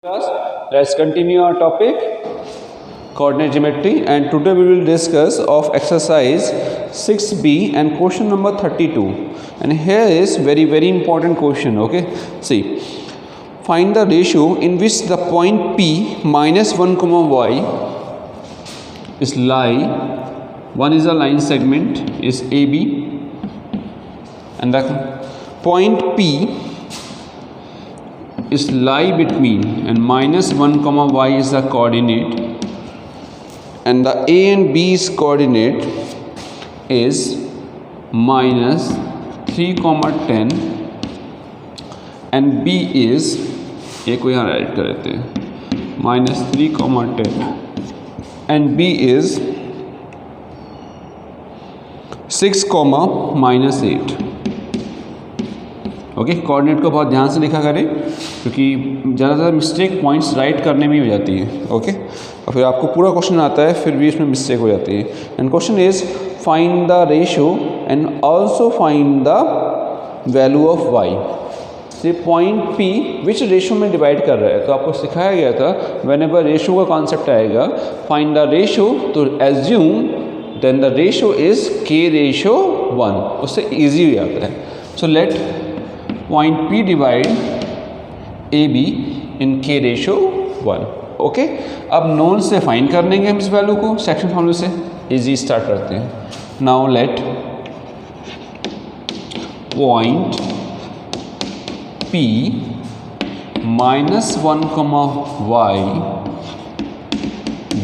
Class, let's continue our topic coordinate geometry, and today we will discuss of exercise 6b and question number 32. And here is very important question. Okay, see, find the ratio in which the point P minus 1 comma y is lie. One is a line segment is AB, and the point P is lie between, and minus 1 comma y is the coordinate, and the A and B's coordinate is minus 3 comma 10 and B is, एक को यहाँ right कर देते हैं, minus 3 comma 10 and B is 6 comma minus 8. Okay, coordinate को बहुत ध्यान से लिखा करें क्योंकि ज़्यादातर मिस्टेक पॉइंट्स राइट करने में हो जाती है. ओके, और फिर आपको पूरा क्वेश्चन आता है फिर भी इसमें मिस्टेक हो जाती है. And question is find the ratio and also find the value of y. ये पॉइंट पी विच रेशो में डिवाइड कर रहा है, तो आपको सिखाया गया था व्हेन एवर रेशो का कॉन्सेप्ट आएगा फाइंड द रेशो, तो assume then the ratio is K ratio 1, उससे ईजी हो जाता है. So let point P divide AB in K ratio 1. Okay, अब नोन से फाइंड कर लेंगे हम इस वैल्यू को सेक्शन फॉर्मूले से. इजी स्टार्ट करते हैं. Now let point P minus 1 comma y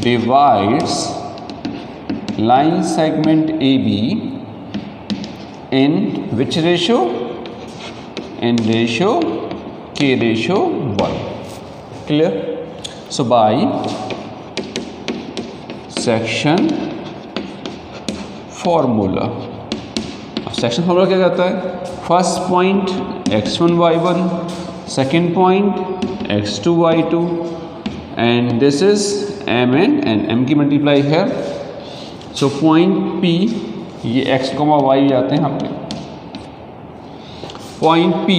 divides line segment AB in which ratio? In ratio K ratio 1. Clear? So by section formula, section formula क्या कहता है? First point x1 y1, second point x2 y2, and this is m and m की multiply है. So point P ये x, y आते हैं यहाँ पे. Point P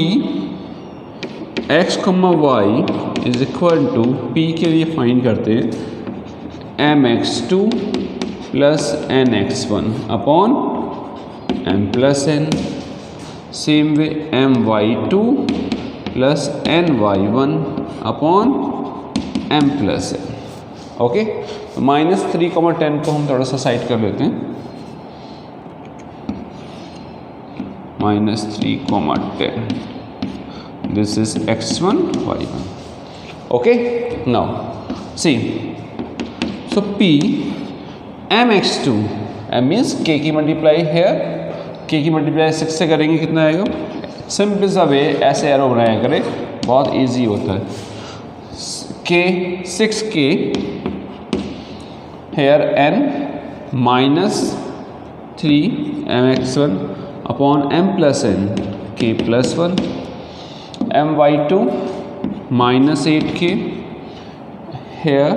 x, y is equal to P के लिए फाइंड करते हैं mx2 plus nx1 upon m plus n. Same way my2 plus ny1 upon m plus n. Okay, minus 3 comma 10 को हम थोड़ा सा साइड कर लेते हैं. minus 3 comma 10. This is x1 y1. Okay, now see, so P mx2, m means k की multiply है, k की मल्टीप्लाई 6 से करेंगे कितना आएगा. सिंपल सा वे ऐसे एरो बनाया करें, बहुत इजी होता है. k 6k here n minus 3 mx1 upon m plus n k plus 1, my2 minus 8k here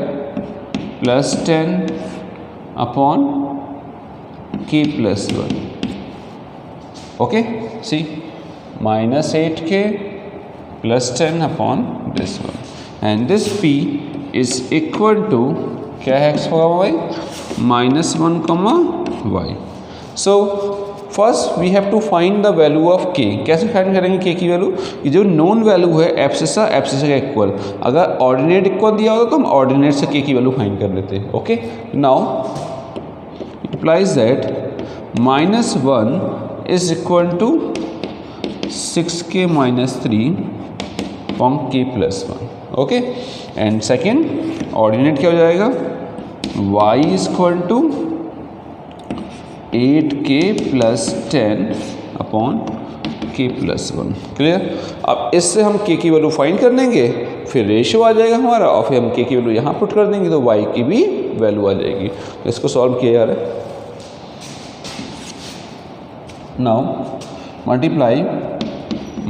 plus 10 upon k plus 1. Okay, see, minus 8k plus 10 upon this one, and this P is equal to क्या है x y minus 1 comma y. So first we have to find the value of k. कैसे find करेंगे k की value? ये जो known value है abscissa का equal, अगर ऑर्डिनेट इक्वल दिया होगा तो हम ऑर्डिनेट से k की वैल्यू फाइंड कर लेते हैं. Okay, now implies that minus 1 is equal to 6k minus 3 upon k plus 1. Okay, and second ordinate क्या हो जाएगा? y is equal to 8k plus 10 upon k plus 1. Clear? अब इससे हम k की वैल्यू फाइंड कर लेंगे, फिर रेशियो आ जाएगा हमारा, और फिर हम k की वैल्यू यहाँ पुट कर देंगे तो y की भी वैल्यू आ जाएगी. तो इसको सॉल्व किया जा रहा है. Now multiply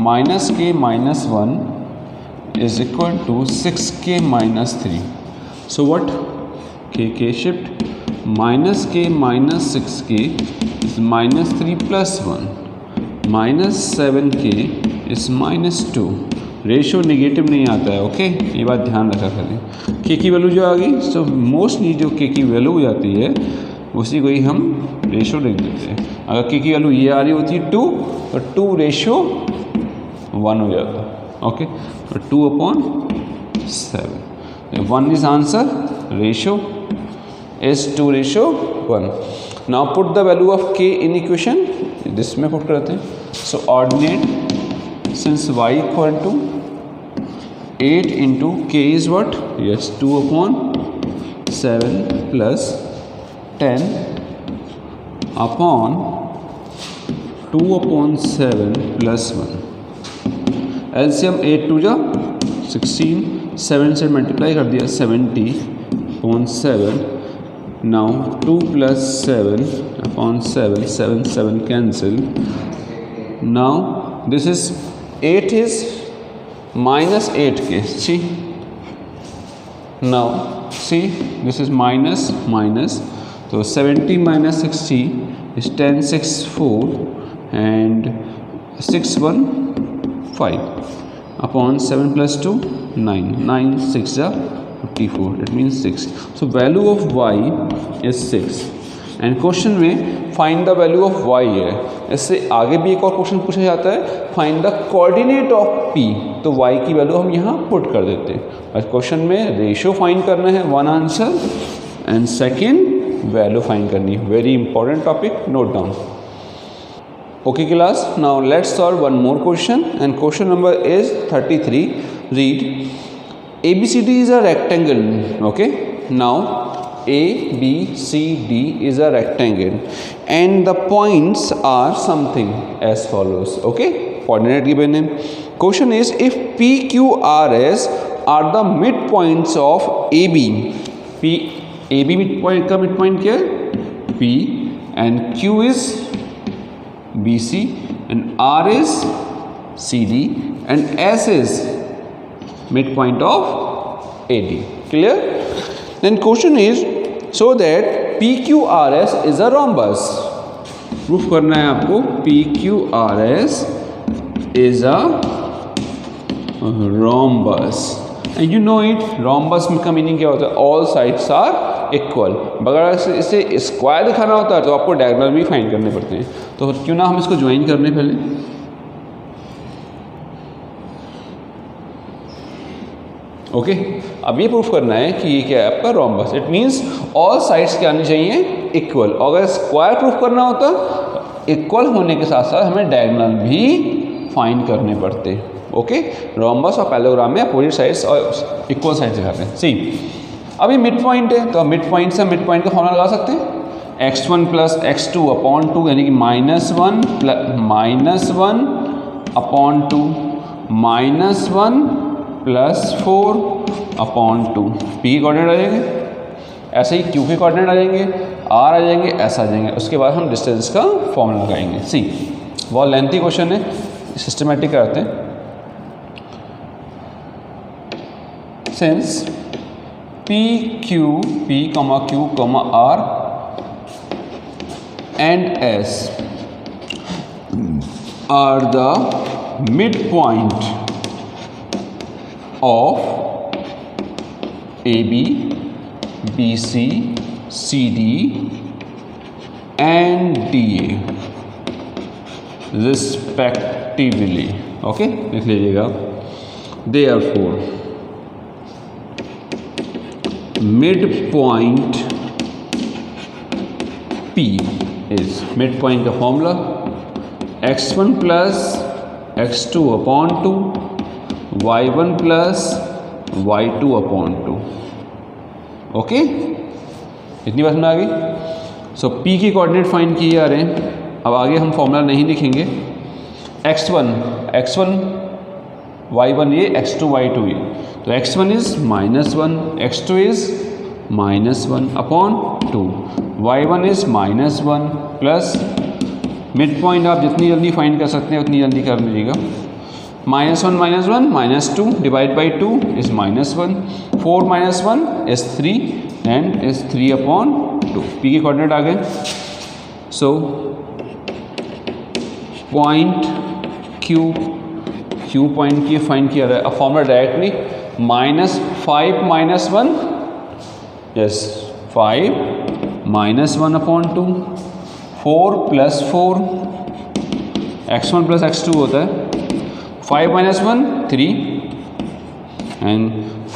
minus k minus 1 is equal to 6k minus 3. So what? k shift minus k minus 6k is minus 3 plus 1, minus 7k is minus 2 ratio negative नहीं आता है। ओके, ये बात ध्यान रखा खाली। के की वैल्यू जो आ गई, सो मोस्टली जो के की वैल्यू हो जाती है उसी को ही हम रेशो लिख देते हैं। अगर के की वैल्यू ये आ रही होती है 2, तो 2:1 हो जाता है। ओके, तो 2/7, 1 is answer, ratio is 2:1। Now put the value of k in equation, this में put करते हैं। So ordinate, since y equal to 8 into k is what? Yes, 2/7 plus 10 upon 2/7 plus 1। LCM 8 2 जा 16, 7 से मल्टीप्लाई कर दिया 70/7। Now 2 plus 7/7, 7 7 cancel। Now this is 8 is minus 8k, see, now see this is minus, so 70 minus 60 is 10 6 4 and 6 1 5 upon 7 plus 2 9, 9 6 जा 54, it means 6। so value of y is 6 and question में find the value of y है। इससे आगे भी एक और question पूछा जाता है, find the coordinate of p, तो y की वैल्यू हम यहाँ पुट कर देते हैं। और क्वेश्चन में रेशियो फाइंड करना है, one answer, and second value find करनी है। Very important topic, note down. Okay class, now let's solve one more question and question number is 33। Read ABCD is a rectangle. Okay, now ABCD is a rectangle and the points are something as follows. Okay, coordinate given है। Question is if PQRS are the midpoints of AB, AB midpoint का midpoint क्या है? P, and Q is BC and R is CD and S is midpoint of AD. Clear? Then question is so that PQRS is a rhombus. Proof करना है आपको PQRS is a rhombus and you know it, rhombus का meaning क्या होता है? All sides are equal। अगर इसे square दिखाना होता है तो आपको डायगोनल भी फाइंड करने पड़ते हैं, तो क्यों ना हम इसको ज्वाइन करने पहले। ओके, अब ये प्रूफ करना है कि ये क्या है आपका rhombus. It means all sides क्या आनी चाहिए? इक्वल। अगर स्क्वायर प्रूफ करना होता इक्वल होने के साथ साथ हमें डायगोनल भी फाइंड करने पड़ते। ओके, रोम्बस और पैरेललोग्राम में अपोजिट साइड्स और इक्वल साइड्स दिखाते हैं। सी, अभी मिड पॉइंट है तो मिड पॉइंट से मिड पॉइंट का फॉर्मूला लगा सकते हैं, x1 प्लस x2/2, यानी कि -1 -1/2 -1 +4/2। पी के कोऑर्डिनेट आ जाएंगे, ऐसे ही क्यू के कोऑर्डिनेट आ जाएंगे, आर आ जाएंगे, एस आ जाएंगे। उसके बाद हम डिस्टेंस का फॉर्मूला लगाएंगे। सी, बहुत लेंथी क्वेश्चन है, सिस्टमेटिक करते हैं। Since P, Q, R and S are the midpoint of AB, BC, CD and DA respectively। Okay, लिख लीजिएगा। Therefore midpoint P is midpoint का formula x1 plus x2/2 y1 plus y2/2। Okay, इतनी बात में आ गई। सो P की coordinate find किए जा रहे हैं। अब आगे हम फॉर्मूला नहीं लिखेंगे। x1 y1 ये, x2 y2 ये, तो x1 is -1, x2 is -1/2, y1 is -1 plus mid point आप जितनी जल्दी फाइंड कर सकते हैं उतनी जल्दी कर लीजिएगा। -1 -2 divide by 2 is -1, 4 - 1 is 3 and is 3/2। P के कोऑर्डिनेट आ गए। So point Q Q point की फाइंड किया है। अब formula directly -5 - 1, yes 5 - 1/2, 4 + 4 x1 + x2 होता है। 5 - 1 3 एंड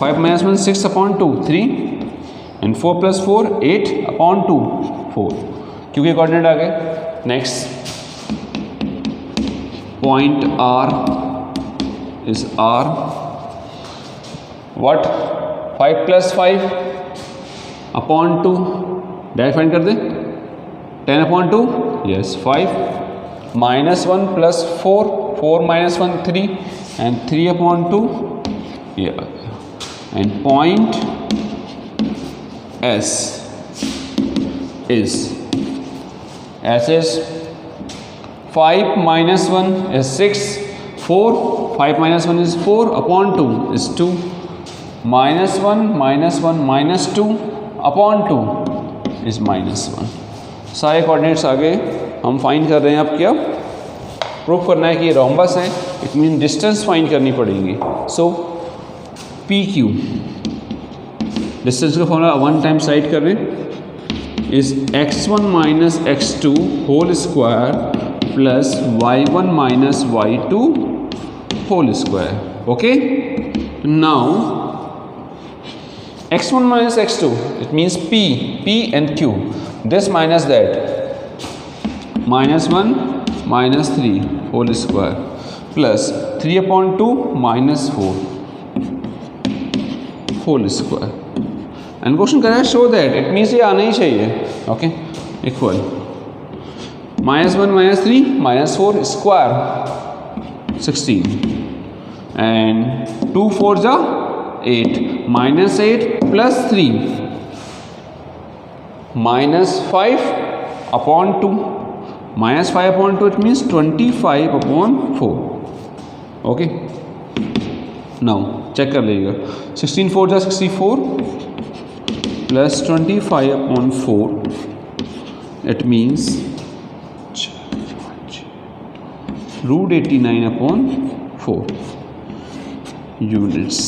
5 - 1 6/2 3 एंड 4 + 4 8/2 4, क्योंकि कोऑर्डिनेट आ गए। Next point R is R, what 5 + 5/2 direct find कर दे 10/2, यस 5 -1 + 4 4 - 1 3 एंड 3/2 ये आ गया। And point S is 5 - 1 is 6, 4 5 - 1 is 4/2 is 2, -1 - 1 -2/2 is -1। सारे कोऑर्डिनेट्स आ गए। हम फाइंड कर रहे हैं अब क्या प्रूफ करना है कि ये रोम्बस है, इट मीन डिस्टेंस फाइंड करनी पड़ेगी। सो PQ डिस्टेंस का फॉर्मूला 1 टाइम साइड कर रहे हैं is x1 - x2 whole square plus y1 - y2 whole square. Okay, now x1 - x2 it means p and q, this minus that, -1 - 3 whole square plus 3/2 -4 whole square. And question कह रहा है show that, it means ये आना ही चाहिए। Okay, equal -1 - 3 -4 square 16 and 2 4 जा 8 -8 + 3 -5/2 -5/2 it means 25/4। Okay, now check कर लीजिएगा 16 4 जा 64 plus 25/4 it means √89/4 units.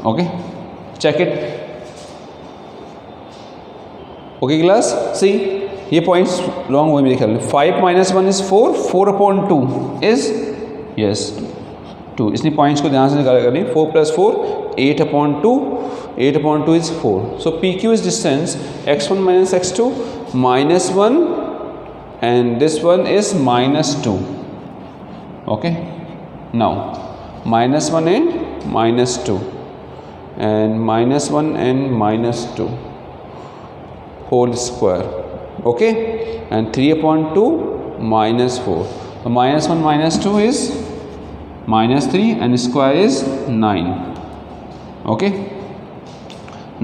Okay, check it. Okay class, see ये पॉइंट्स रॉन्ग हुए मेरे ख्याल में। 5 - 1 is 4, 4/2 is यस 2, इसलिए पॉइंट्स को ध्यान से निकाल करें। 4 + 4 8/2, 8/2 is 4। So PQ is distance x1 - x2 -1 and this one is -2। Okay, now -1 and -2 and -1 and -2 whole square। Okay, and 3/2 -4, so -1 - 2 is -3 and square is 9। Okay,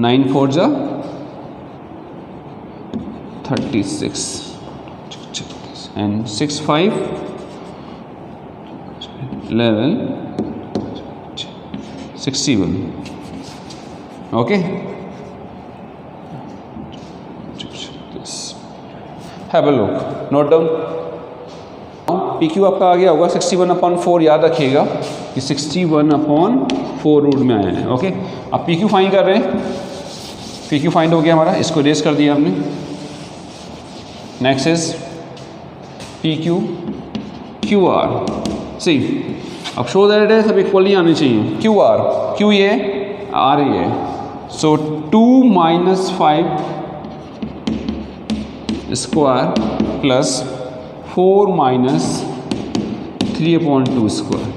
9 4 जा 36 and 6 5 11 61। Okay, have a look, note down। PQ आपका आ गया होगा 61/4, याद रखिएगा कि 61/4 root में आया है। ओके, अब PQ फाइंड कर रहे हैं। PQ फाइंड हो गया हमारा, इसको रेस कर दिया हमने। Next is PQ QR। सी अब शो दैट है सब इक्वली आने चाहिए। QR, Q ये R ये, सो 2 - 5 स्क्वायर प्लस 4 - 3/2 स्क्वायर।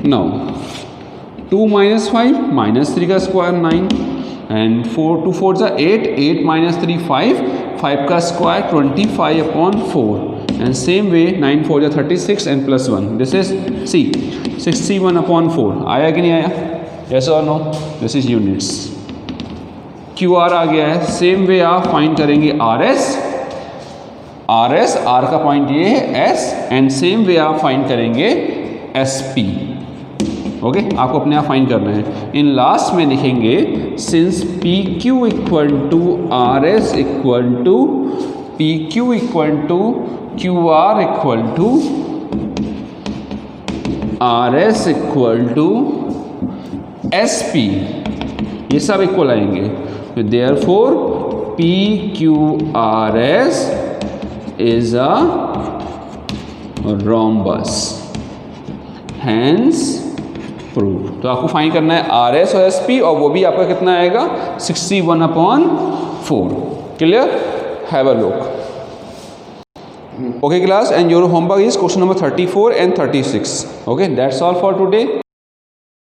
नाउ 2 - 5 -3 का स्क्वायर 9 एंड 4 2 4 जा 8 8 - 3 5 5 का स्क्वायर 25/4 एंड सेम वे 9 4 जा 36 एंड +1 दिस इज सी 61/4। आया कि नहीं आया? यस और no? This is units. QR आ गया है। सेम वे आप फाइंड करेंगे RS R का पॉइंट ये है S एंड सेम वे आप फाइंड करेंगे SP। ओके, आपको अपने आप फाइंड करना है। इन लास्ट में लिखेंगे since PQ = RS = PQ = QR = R S equal to S P, ये सब इक्वल आएंगे। Therefore P Q R S is a rhombus, hence prove. तो आपको फाइंड करना है आर एस और एस पी, और वो भी आपका कितना आएगा 61/4। Clear? Have a look. Okay class, and your homework is question number 34 and 36. Okay, that's all for today.